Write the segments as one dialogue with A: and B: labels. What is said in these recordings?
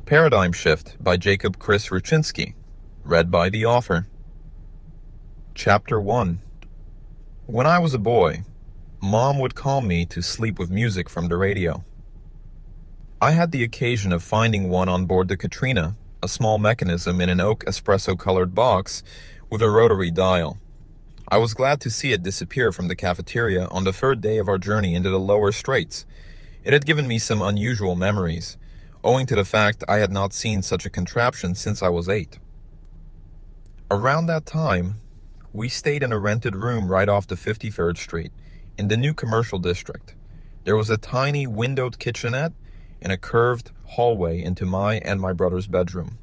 A: Paradigm Shift by Jakub Rucinski. Read by the author. Chapter 1. When I was a boy, Mom would calm me to sleep with music from the radio. I had the occasion of finding one on board the Katrina, a small mechanism in an oak espresso-colored box with a rotary dial. I was glad to see it disappear from the cafeteria on the third day of our journey into the lower straits. It had given me some unusual memories, owing to the fact I had not seen such a contraption since I was 8. Around that time, we stayed in a rented room right off the 53rd Street, in the new commercial district. There was a tiny windowed kitchenette and a curved hallway into my and my brother's bedroom.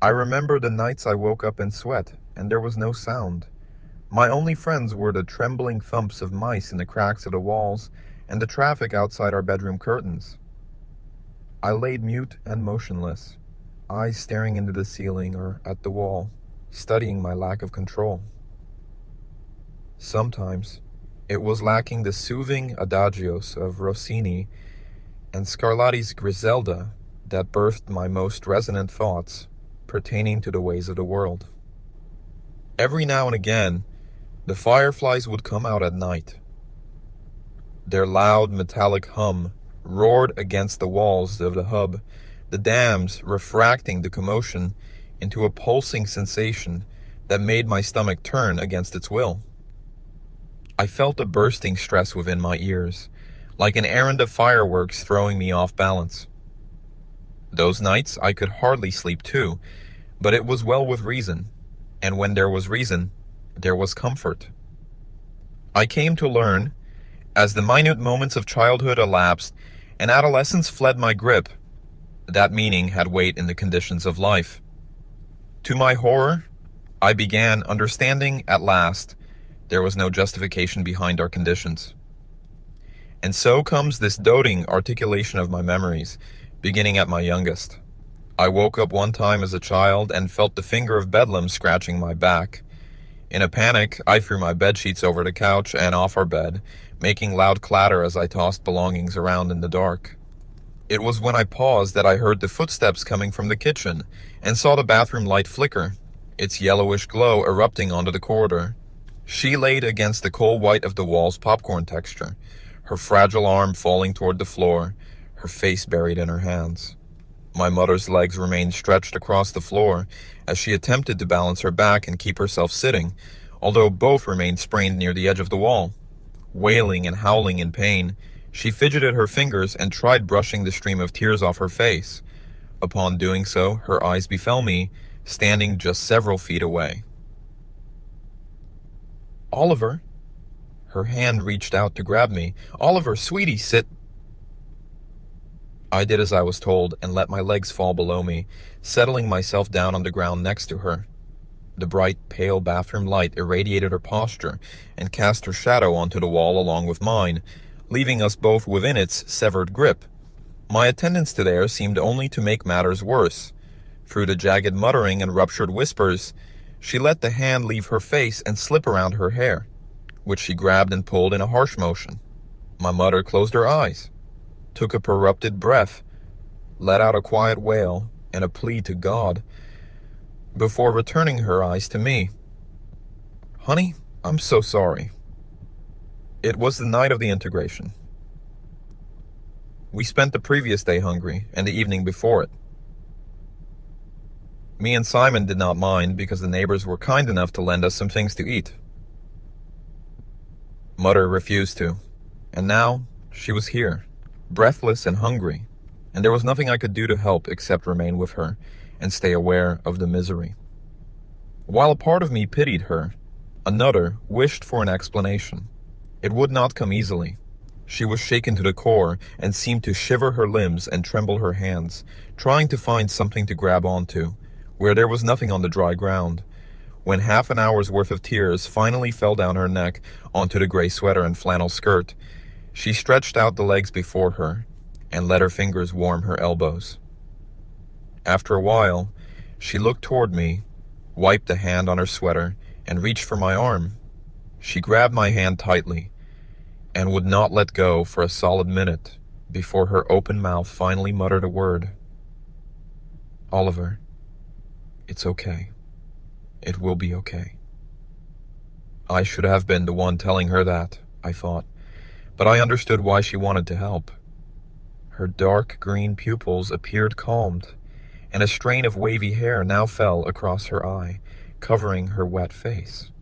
A: I remember the nights I woke up in sweat, and there was no sound. My only friends were the trembling thumps of mice in the cracks of the walls and the traffic outside our bedroom curtains. I laid mute and motionless, eyes staring into the ceiling or at the wall, studying my lack of control. Sometimes, it was lacking the soothing adagios of Rossini and Scarlatti's Griselda that birthed my most resonant thoughts pertaining to the ways of the world. Every now and again, the fireflies would come out at night. Their loud metallic hum roared against the walls of the hub, the dams refracting the commotion into a pulsing sensation that made my stomach turn against its will. I felt a bursting stress within my ears, like an errand of fireworks throwing me off balance. Those nights I could hardly sleep too, but it was well with reason, and when there was reason, there was comfort. I came to learn, as the minute moments of childhood elapsed and adolescence fled my grip, that meaning had weight in the conditions of life. To my horror, I began understanding at last there was no justification behind our conditions. And so comes this doting articulation of my memories, beginning at my youngest. I woke up one time as a child and felt the finger of Bedlam scratching my back. In a panic, I threw my bedsheets over the couch and off our bed, making loud clatter as I tossed belongings around in the dark. It was when I paused that I heard the footsteps coming from the kitchen and saw the bathroom light flicker, its yellowish glow erupting onto the corridor. She laid against the coal white of the wall's popcorn texture, her fragile arm falling toward the floor, her face buried in her hands. My mother's legs remained stretched across the floor as she attempted to balance her back and keep herself sitting, although both remained sprained near the edge of the wall. Wailing and howling in pain, she fidgeted her fingers and tried brushing the stream of tears off her face. Upon doing so, her eyes befell me, standing just several feet away. "Oliver!" Her hand reached out to grab me. "Oliver, sweetie, sit!" I did as I was told and let my legs fall below me, settling myself down on the ground next to her. The bright, pale bathroom light irradiated her posture and cast her shadow onto the wall along with mine, leaving us both within its severed grip. My attendance to there seemed only to make matters worse. Through the jagged muttering and ruptured whispers, she let the hand leave her face and slip around her hair, which she grabbed and pulled in a harsh motion. My mother closed her eyes, took a interrupted breath, let out a quiet wail and a plea to God, before returning her eyes to me. "Honey, I'm so sorry." It was the night of the integration. We spent the previous day hungry, and the evening before it. Me and Simon did not mind because the neighbors were kind enough to lend us some things to eat. Mother refused to, and now she was here, breathless and hungry, and there was nothing I could do to help except remain with her and stay aware of the misery. While a part of me pitied her, another wished for an explanation. It would not come easily. She was shaken to the core and seemed to shiver her limbs and tremble her hands, trying to find something to grab onto, where there was nothing on the dry ground. When half an hour's worth of tears finally fell down her neck onto the gray sweater and flannel skirt, she stretched out the legs before her and let her fingers warm her elbows. After a while, she looked toward me, wiped a hand on her sweater, and reached for my arm. She grabbed my hand tightly and would not let go for a solid minute before her open mouth finally muttered a word. Oliver, it's okay. It will be okay. I should have been the one telling her that, I thought, but I understood why she wanted to help. Her dark green pupils appeared calmed, and a strain of wavy hair now fell across her eye, covering her wet face.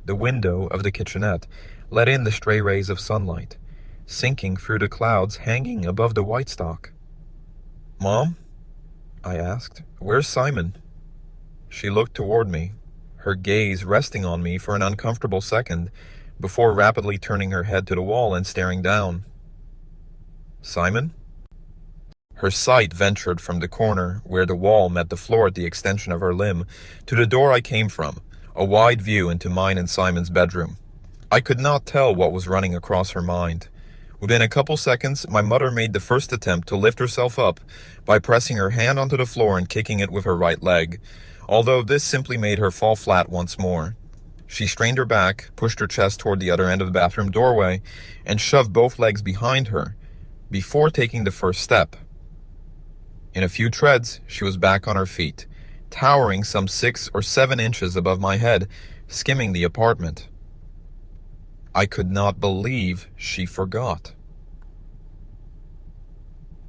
A: The window of the kitchenette let in the stray rays of sunlight, sinking through the clouds hanging above the white stalk. "Mom?" I asked. "Where's Simon?" She looked toward me, her gaze resting on me for an uncomfortable second, before rapidly turning her head to the wall and staring down. "Simon?" Her sight ventured from the corner where the wall met the floor at the extension of her limb to the door I came from, a wide view into mine and Simon's bedroom. I could not tell what was running across her mind. Within a couple seconds, my mother made the first attempt to lift herself up by pressing her hand onto the floor and kicking it with her right leg, although this simply made her fall flat once more. She strained her back, pushed her chest toward the other end of the bathroom doorway, and shoved both legs behind her, before taking the first step. In a few treads, she was back on her feet, towering some 6 or 7 inches above my head, skimming the apartment. I could not believe she forgot.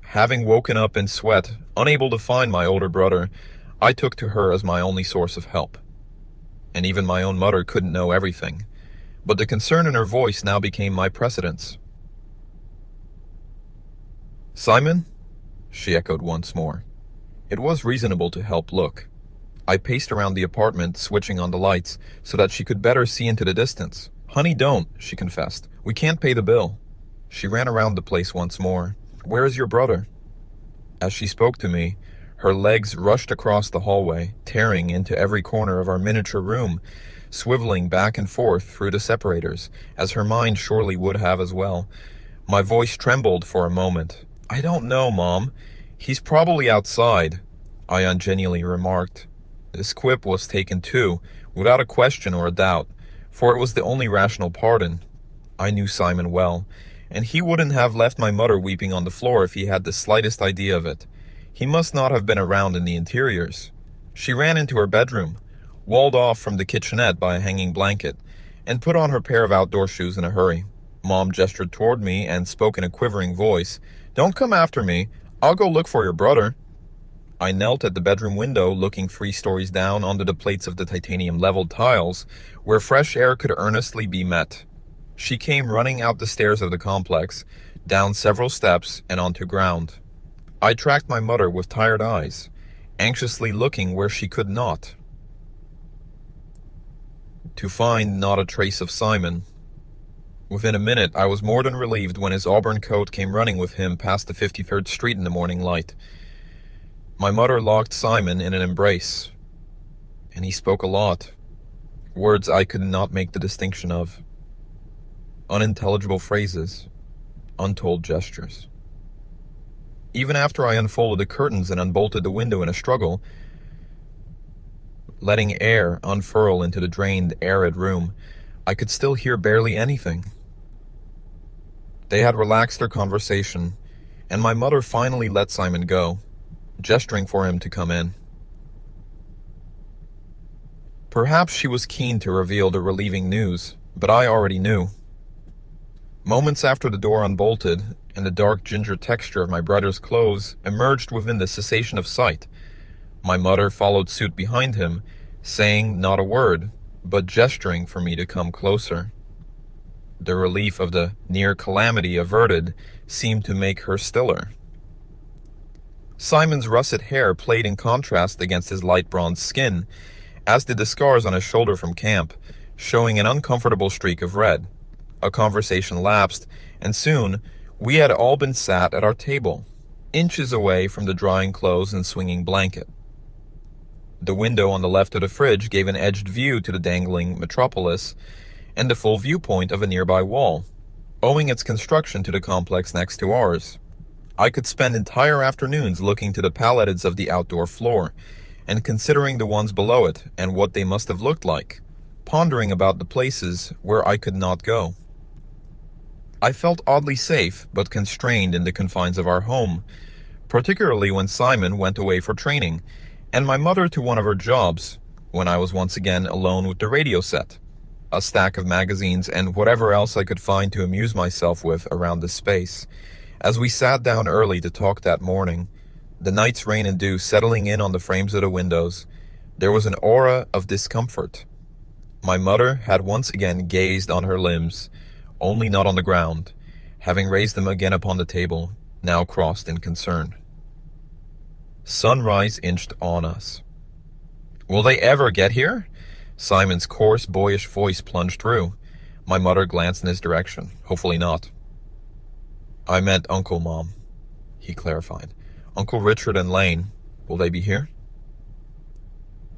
A: Having woken up in sweat, unable to find my older brother, I took to her as my only source of help. And even my own mother couldn't know everything, but the concern in her voice now became my precedence. "Simon?" she echoed once more. It was reasonable to help look. I paced around the apartment, switching on the lights, so that she could better see into the distance. "Honey, don't," she confessed. "We can't pay the bill." She ran around the place once more. "Where is your brother?" As she spoke to me, her legs rushed across the hallway, tearing into every corner of our miniature room, swiveling back and forth through the separators, as her mind surely would have as well. My voice trembled for a moment. "I don't know, Mom. He's probably outside," I ungenially remarked. This quip was taken too, without a question or a doubt, for it was the only rational pardon. I knew Simon well, and he wouldn't have left my mother weeping on the floor if he had the slightest idea of it. He must not have been around in the interiors. She ran into her bedroom, walled off from the kitchenette by a hanging blanket, and put on her pair of outdoor shoes in a hurry. Mom gestured toward me and spoke in a quivering voice. "Don't come after me. I'll go look for your brother." I knelt at the bedroom window, looking 3 stories down onto the plates of the titanium-leveled tiles, where fresh air could earnestly be met. She came running out the stairs of the complex, down several steps, and onto ground. I tracked my mother with tired eyes, anxiously looking where she could not. To find not a trace of Simon. Within a minute, I was more than relieved when his auburn coat came running with him past the 53rd Street in the morning light. My mother locked Simon in an embrace, and he spoke a lot. Words I could not make the distinction of. Unintelligible phrases, untold gestures. Even after I unfolded the curtains and unbolted the window in a struggle, letting air unfurl into the drained, arid room, I could still hear barely anything. They had relaxed their conversation, and my mother finally let Simon go, gesturing for him to come in. Perhaps she was keen to reveal the relieving news, but I already knew. Moments after the door unbolted, and the dark ginger texture of my brother's clothes emerged within the cessation of sight, my mother followed suit behind him, saying not a word, but gesturing for me to come closer. The relief of the near calamity averted seemed to make her stiller. Simon's russet hair played in contrast against his light bronze skin, as did the scars on his shoulder from camp, showing an uncomfortable streak of red. A conversation lapsed, and soon we had all been sat at our table, inches away from the drying clothes and swinging blanket. The window on the left of the fridge gave an edged view to the dangling metropolis and the full viewpoint of a nearby wall, owing its construction to the complex next to ours. I could spend entire afternoons looking to the pallets of the outdoor floor and considering the ones below it and what they must have looked like, pondering about the places where I could not go. I felt oddly safe but constrained in the confines of our home, particularly when Simon went away for training, and my mother to one of her jobs, when I was once again alone with the radio set, a stack of magazines, and whatever else I could find to amuse myself with around the space. As we sat down early to talk that morning, the night's rain and dew settling in on the frames of the windows, there was an aura of discomfort. My mother had once again gazed on her limbs, only not on the ground, having raised them again upon the table, now crossed in concern. Sunrise inched on us. "Will they ever get here?" Simon's coarse, boyish voice plunged through. My mother glanced in his direction. "Hopefully not." "I meant Uncle, Mom," he clarified. "Uncle Richard and Lane, will they be here?"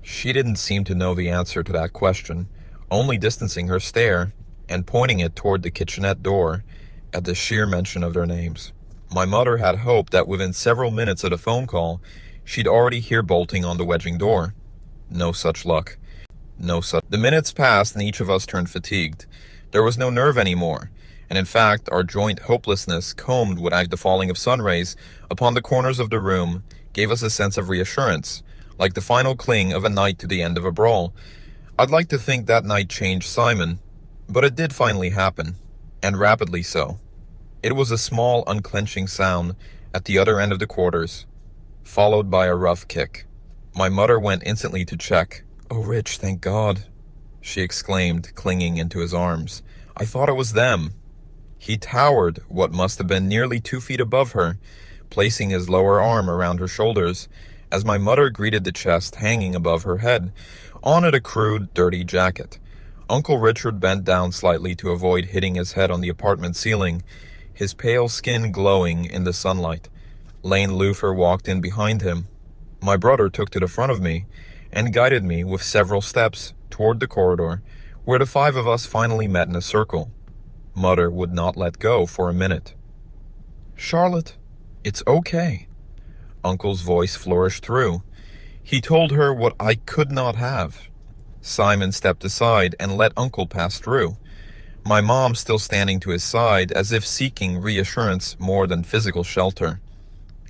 A: She didn't seem to know the answer to that question, only distancing her stare and pointing it toward the kitchenette door at the sheer mention of their names. My mother had hoped that within several minutes of the phone call, she'd already hear bolting on the wedging door. No such luck. The minutes passed and each of us turned fatigued. There was no nerve anymore, and in fact, our joint hopelessness, combed with the falling of sun rays upon the corners of the room, gave us a sense of reassurance, like the final cling of a knight to the end of a brawl. I'd like to think that night changed Simon, but it did finally happen, and rapidly so. It was a small unclenching sound at the other end of the quarters, followed by a rough kick. My mother went instantly to check. "Oh, Rich, thank God," she exclaimed, clinging into his arms. "I thought it was them." He towered what must have been nearly 2 feet above her, placing his lower arm around her shoulders, as my mother greeted the chest hanging above her head, on it a crude, dirty jacket. Uncle Richard bent down slightly to avoid hitting his head on the apartment ceiling, his pale skin glowing in the sunlight. Lane Luther walked in behind him. My brother took to the front of me and guided me with several steps toward the corridor, where the 5 of us finally met in a circle. Mother would not let go for a minute. "Charlotte, it's okay." Uncle's voice flourished through. He told her what I could not have. Simon stepped aside and let Uncle pass through, my mom still standing to his side as if seeking reassurance more than physical shelter.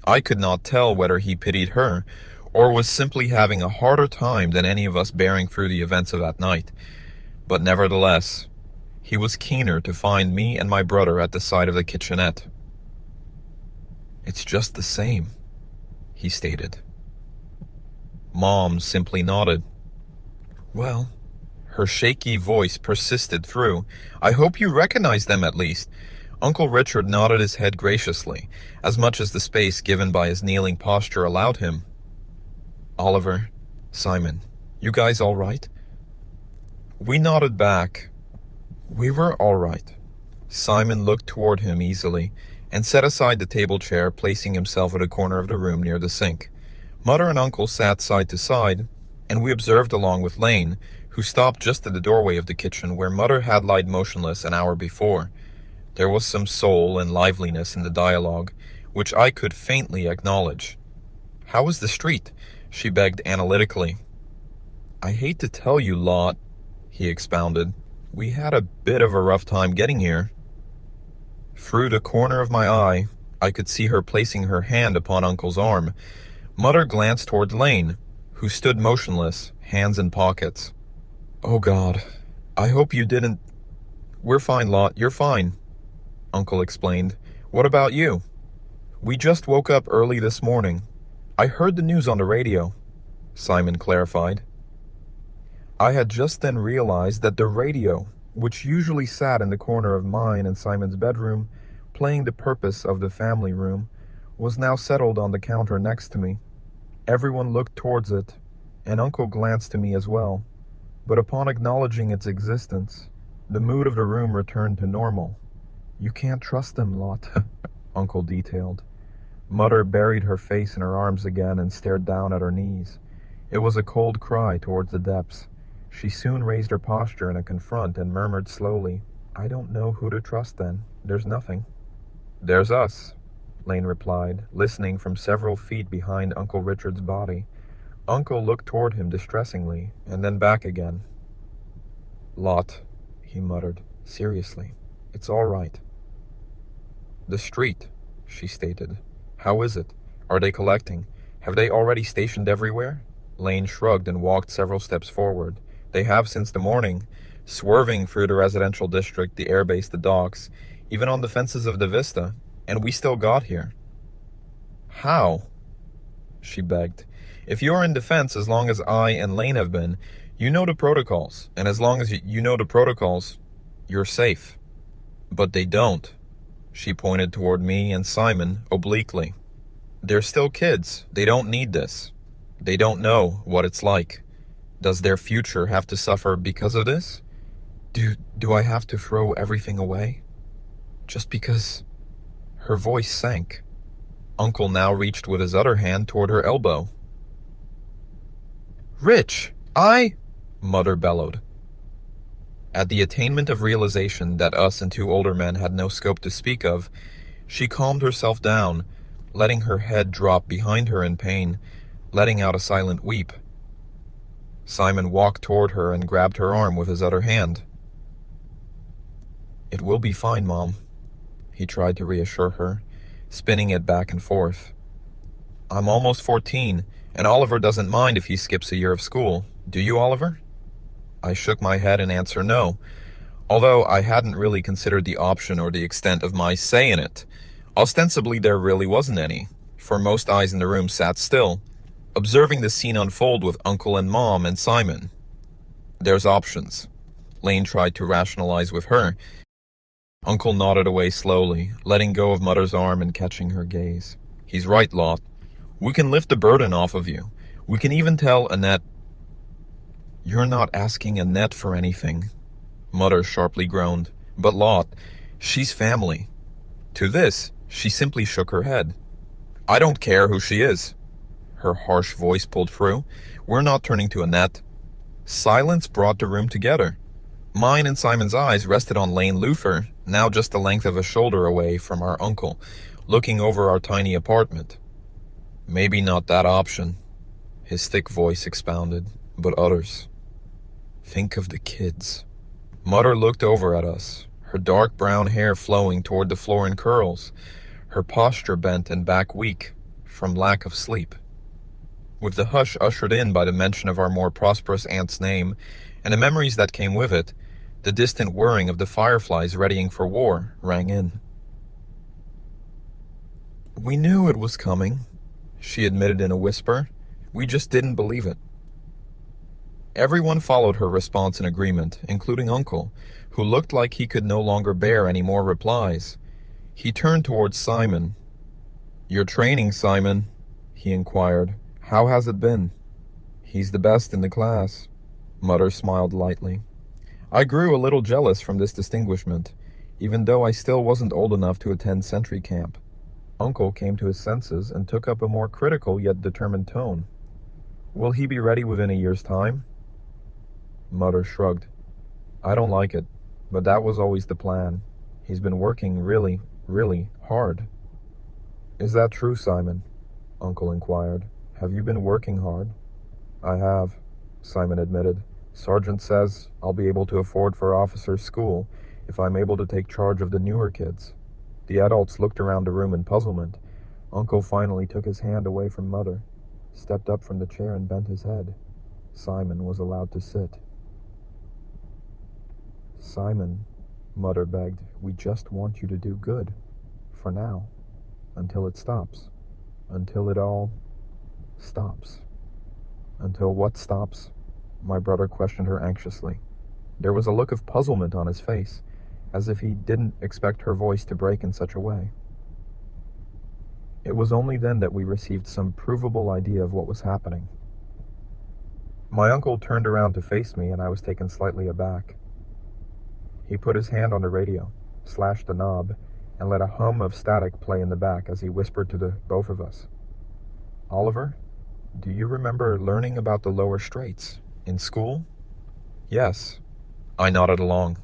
A: I could not tell whether he pitied her or was simply having a harder time than any of us bearing through the events of that night, but nevertheless, he was keener to find me and my brother at the side of the kitchenette. "It's just the same," he stated. Mom simply nodded. "Well," her shaky voice persisted through, "I hope you recognize them at least." Uncle Richard nodded his head graciously, as much as the space given by his kneeling posture allowed him. "Oliver, Simon, you guys all right?" We nodded back. We were all right. Simon looked toward him easily and set aside the table chair, placing himself at a corner of the room near the sink. Mother and Uncle sat side to side, and we observed along with Lane, who stopped just at the doorway of the kitchen where Mother had lied motionless an hour before. There was some soul and liveliness in the dialogue, which I could faintly acknowledge. "How is the street?" she begged analytically. "I hate to tell you, Lot," he expounded. "We had a bit of a rough time getting here." Through the corner of my eye, I could see her placing her hand upon Uncle's arm. Mother glanced toward Lane, who stood motionless, hands in pockets. "Oh God, I hope you didn't—" "We're fine, Lot, you're fine," Uncle explained. "What about you?" "We just woke up early this morning. I heard the news on the radio," Simon clarified. I had just then realized that the radio, which usually sat in the corner of mine and Simon's bedroom, playing the purpose of the family room, was now settled on the counter next to me. Everyone looked towards it, and Uncle glanced to me as well. But upon acknowledging its existence, the mood of the room returned to normal. "You can't trust them, Lot," Uncle detailed. Mother buried her face in her arms again and stared down at her knees. It was a cold cry towards the depths. She soon raised her posture in a confront and murmured slowly, "I don't know who to trust then. There's nothing." "There's us," Lane replied, listening from several feet behind Uncle Richard's body. Uncle looked toward him distressingly, and then back again. "Lot," he muttered, "seriously, it's all right." "The street," she stated. "How is it? Are they collecting? Have they already stationed everywhere? Lane shrugged and walked several steps forward. They have since the morning, swerving through the residential district, the airbase, the docks, even on the fences of the Vista, and we still got here. How? She begged. If you're in defense as long as I and Lane have been, you know the protocols, and as long as you know the protocols, you're safe. But they don't. She pointed toward me and Simon obliquely. They're still kids. They don't need this. They don't know what it's like. Does their future have to suffer because of this? Do I have to throw everything away? Just because... Her voice sank. Uncle now reached with his other hand toward her elbow. Rich, Mother bellowed. At the attainment of realization that us and two older men had no scope to speak of, she calmed herself down, letting her head drop behind her in pain, letting out a silent weep. Simon walked toward her and grabbed her arm with his other hand. It will be fine, Mom, he tried to reassure her, spinning it back and forth. I'm almost 14, and Oliver doesn't mind if he skips a year of school. Do you, Oliver? I shook my head in answer no, although I hadn't really considered the option or the extent of my say in it. Ostensibly, there really wasn't any, for most eyes in the room sat still, observing the scene unfold with Uncle and Mom and Simon. There's options. Lane tried to rationalize with her. Uncle nodded away slowly, letting go of Mother's arm and catching her gaze. He's right, Lot. We can lift the burden off of you. We can even tell Annette... You're not asking Annette for anything, Mother sharply groaned. But Lot, she's family. To this, she simply shook her head. I don't care who she is. Her harsh voice pulled through. We're not turning to Annette. Silence brought the room together. Mine and Simon's eyes rested on Lane Luther, now just the length of a shoulder away from our uncle, looking over our tiny apartment. Maybe not that option, his thick voice expounded, but others. Think of the kids. Mother looked over at us, her dark brown hair flowing toward the floor in curls, her posture bent and back weak from lack of sleep. With the hush ushered in by the mention of our more prosperous aunt's name and the memories that came with it, the distant whirring of the fireflies readying for war rang in. We knew it was coming, she admitted in a whisper. We just didn't believe it. Everyone followed her response in agreement, including Uncle, who looked like he could no longer bear any more replies. He turned towards Simon. Your training, Simon, he inquired. How has it been? He's the best in the class. Mother smiled lightly. I grew a little jealous from this distinguishment, even though I still wasn't old enough to attend sentry camp. Uncle came to his senses and took up a more critical yet determined tone. Will he be ready within a year's time? Mother shrugged. I don't like it, but that was always the plan. He's been working really, really hard. Is that true, Simon? Uncle inquired. Have you been working hard? I have, Simon admitted. Sergeant says I'll be able to afford for officers' school if I'm able to take charge of the newer kids. The adults looked around the room in puzzlement. Uncle finally took his hand away from Mother, stepped up from the chair and bent his head. Simon was allowed to sit. Simon, Mother begged, we just want you to do good. For now. Until it stops. Until it all stops. Until what stops? My brother questioned her anxiously. There was a look of puzzlement on his face, as if he didn't expect her voice to break in such a way. It was only then that we received some provable idea of what was happening. My uncle turned around to face me, and I was taken slightly aback. He put his hand on the radio, slashed the knob, and let a hum of static play in the back as he whispered to the both of us. Oliver, do you remember learning about the lower straits in school? Yes. I nodded along.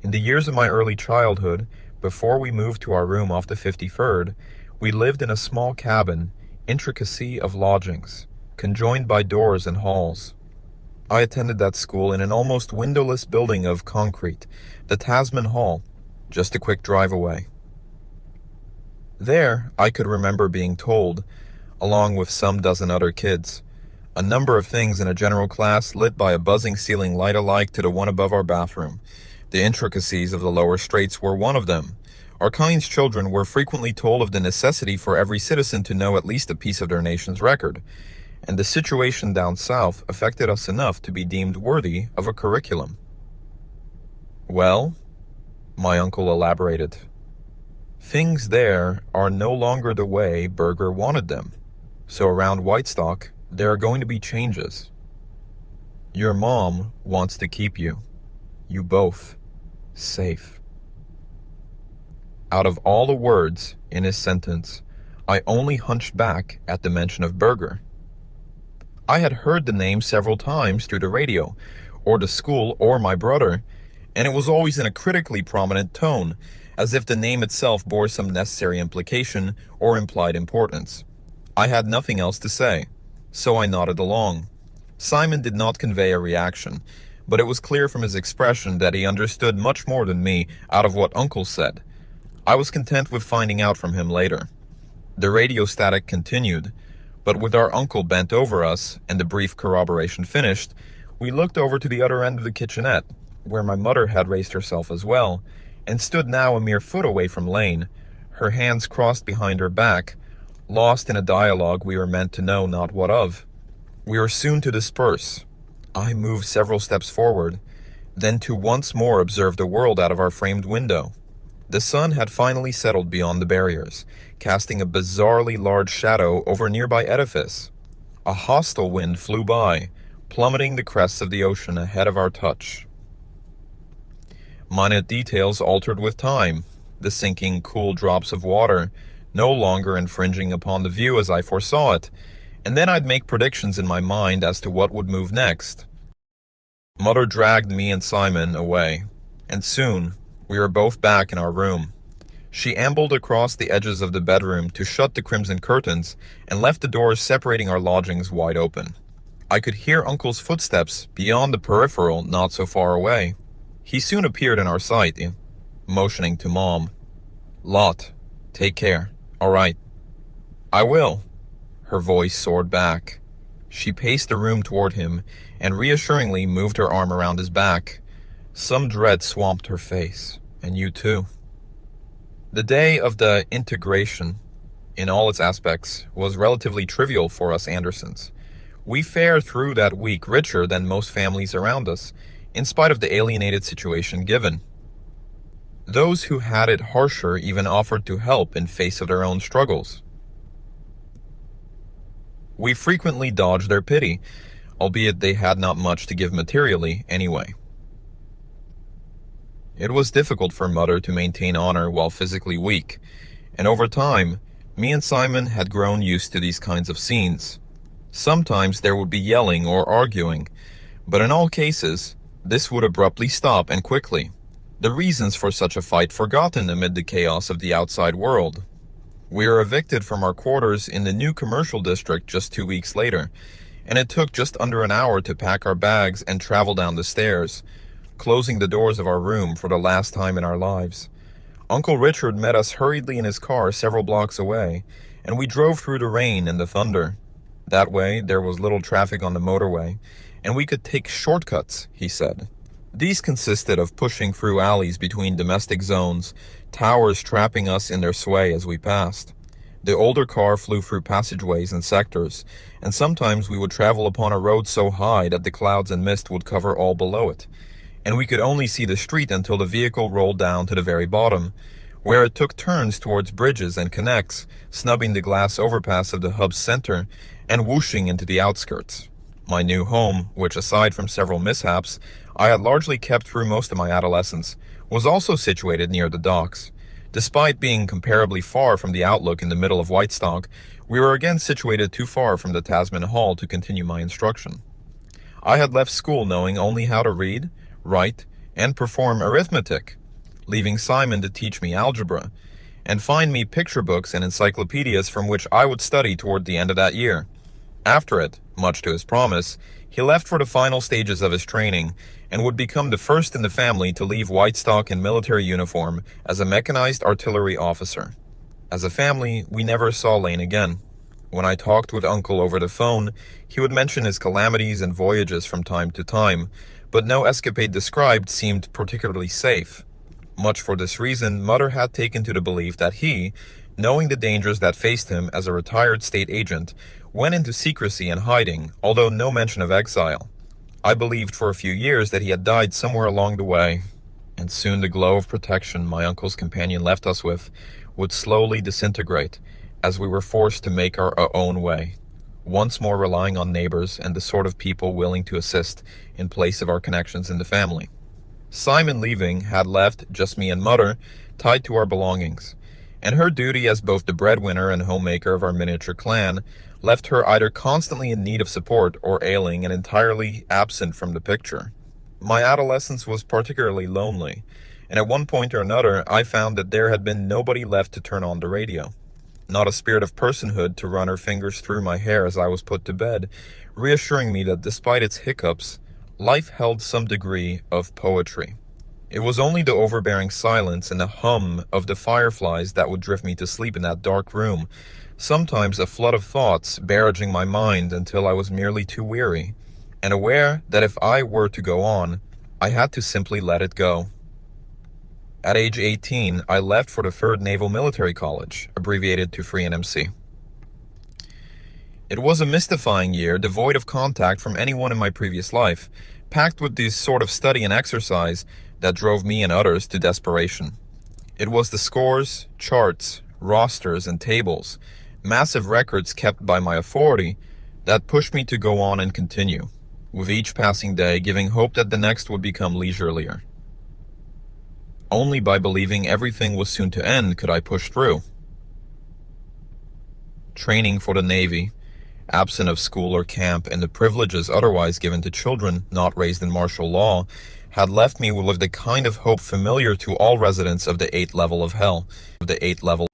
A: In the years of my early childhood, before we moved to our room off the 53rd, we lived in a small cabin, intricacy of lodgings, conjoined by doors and halls. I attended that school in an almost windowless building of concrete, the Tasman Hall, just a quick drive away. There, I could remember being told, along with some dozen other kids. A number of things in a general class lit by a buzzing ceiling light alike to the one above our bathroom. The intricacies of the lower straits were one of them. Our kind's children were frequently told of the necessity for every citizen to know at least a piece of their nation's record, and the situation down south affected us enough to be deemed worthy of a curriculum. Well, my uncle elaborated, things there are no longer the way Berger wanted them. So around Whitestock, there are going to be changes. Your mom wants to keep you both, safe. Out of all the words in his sentence, I only hunched back at the mention of Berger. I had heard the name several times through the radio, or the school, or my brother, and it was always in a critically prominent tone, as if the name itself bore some necessary implication or implied importance. I had nothing else to say, so I nodded along. Simon did not convey a reaction, but it was clear from his expression that he understood much more than me out of what Uncle said. I was content with finding out from him later. The radio static continued, but with our uncle bent over us and the brief corroboration finished, we looked over to the other end of the kitchenette, where my mother had raised herself as well, and stood now a mere foot away from Lane, her hands crossed behind her back, lost in a dialogue we were meant to know not what of. We were soon to disperse. I moved several steps forward, then to once more observe the world out of our framed window. The sun had finally settled beyond the barriers, casting a bizarrely large shadow over a nearby edifice. A hostile wind flew by, plummeting the crests of the ocean ahead of our touch. Minute details altered with time, the sinking cool drops of water no longer infringing upon the view as I foresaw it, and then I'd make predictions in my mind as to what would move next. Mother dragged me and Simon away, and soon we were both back in our room. She ambled across the edges of the bedroom to shut the crimson curtains and left the doors separating our lodgings wide open. I could hear Uncle's footsteps beyond the peripheral not so far away. He soon appeared in our sight, motioning to Mom. Lot, take care. All right. I will. Her voice soared back. She paced the room toward him and reassuringly moved her arm around his back. Some dread swamped her face, and you too. The day of the integration, in all its aspects, was relatively trivial for us Andersons. We fared through that week richer than most families around us, in spite of the alienated situation given. Those who had it harsher even offered to help in face of their own struggles. We frequently dodged their pity, albeit they had not much to give materially anyway. It was difficult for Mother to maintain honor while physically weak, and over time, me and Simon had grown used to these kinds of scenes. Sometimes there would be yelling or arguing, but in all cases, this would abruptly stop and quickly. The reasons for such a fight forgotten amid the chaos of the outside world. We were evicted from our quarters in the new commercial district just 2 weeks later, and it took just under an hour to pack our bags and travel down the stairs, closing the doors of our room for the last time in our lives. Uncle Richard met us hurriedly in his car several blocks away, and we drove through the rain and the thunder. That way, there was little traffic on the motorway, and we could take shortcuts, he said. These consisted of pushing through alleys between domestic zones, towers trapping us in their sway as we passed. The older car flew through passageways and sectors, and sometimes we would travel upon a road so high that the clouds and mist would cover all below it, and we could only see the street until the vehicle rolled down to the very bottom, where it took turns towards bridges and connects, snubbing the glass overpass of the hub's center and whooshing into the outskirts. My new home, which aside from several mishaps, I had largely kept through most of my adolescence, was also situated near the docks. Despite being comparably far from the outlook in the middle of Whitestock, we were again situated too far from the Tasman Hall to continue my instruction. I had left school knowing only how to read, write, and perform arithmetic, leaving Simon to teach me algebra, and find me picture books and encyclopedias from which I would study toward the end of that year. After it, much to his promise, he left for the final stages of his training and would become the first in the family to leave Whitestock in military uniform as a mechanized artillery officer. As a family, we never saw Lane again. When I talked with Uncle over the phone, he would mention his calamities and voyages from time to time, but no escapade described seemed particularly safe. Much for this reason, Mother had taken to the belief that he, knowing the dangers that faced him as a retired state agent, went into secrecy and hiding, although no mention of exile. I believed for a few years that he had died somewhere along the way, and soon the glow of protection my uncle's companion left us with would slowly disintegrate as we were forced to make our own way, once more relying on neighbors and the sort of people willing to assist in place of our connections in the family. Simon, leaving, had left just me and Mother tied to our belongings, and her duty as both the breadwinner and homemaker of our miniature clan left her either constantly in need of support or ailing and entirely absent from the picture. My adolescence was particularly lonely, and at one point or another I found that there had been nobody left to turn on the radio. Not a spirit of personhood to run her fingers through my hair as I was put to bed, reassuring me that despite its hiccups, life held some degree of poetry. It was only the overbearing silence and the hum of the fireflies that would drift me to sleep in that dark room, sometimes a flood of thoughts barraging my mind until I was merely too weary, and aware that if I were to go on, I had to simply let it go. At age 18, I left for the 3rd Naval Military College, abbreviated to Free NMC. It was a mystifying year, devoid of contact from anyone in my previous life, packed with the sort of study and exercise that drove me and others to desperation. It was the scores, charts, rosters, and tables, massive records kept by my authority, that pushed me to go on and continue, with each passing day giving hope that the next would become leisurelier. Only by believing everything was soon to end could I push through. Training for the Navy, absent of school or camp, and the privileges otherwise given to children not raised in martial law, had left me with the kind of hope familiar to all residents of the 8th level of hell.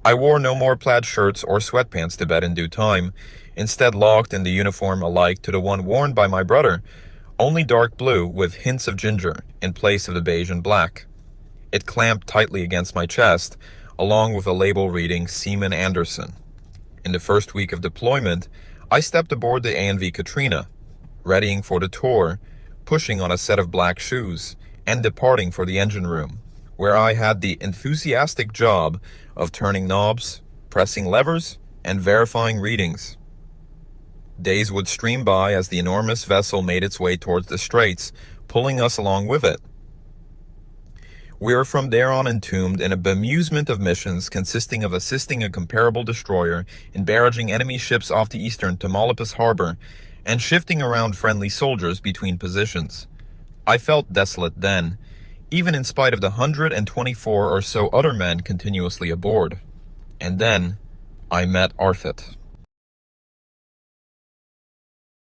A: I wore no more plaid shirts or sweatpants to bed in due time, instead locked in the uniform alike to the one worn by my brother, only dark blue with hints of ginger in place of the beige and black. It clamped tightly against my chest, along with a label reading Seaman Anderson. In the first week of deployment, I stepped aboard the A&V Katrina, readying for the tour, pushing on a set of black shoes, and departing for the engine room, where I had the enthusiastic job of turning knobs, pressing levers, and verifying readings. Days would stream by as the enormous vessel made its way towards the straits, pulling us along with it. We were from there on entombed in a bemusement of missions consisting of assisting a comparable destroyer in barraging enemy ships off the eastern Tamaulipas harbor and shifting around friendly soldiers between positions. I felt desolate then, even in spite of the 124 or so other men continuously aboard. And then I met Arthit.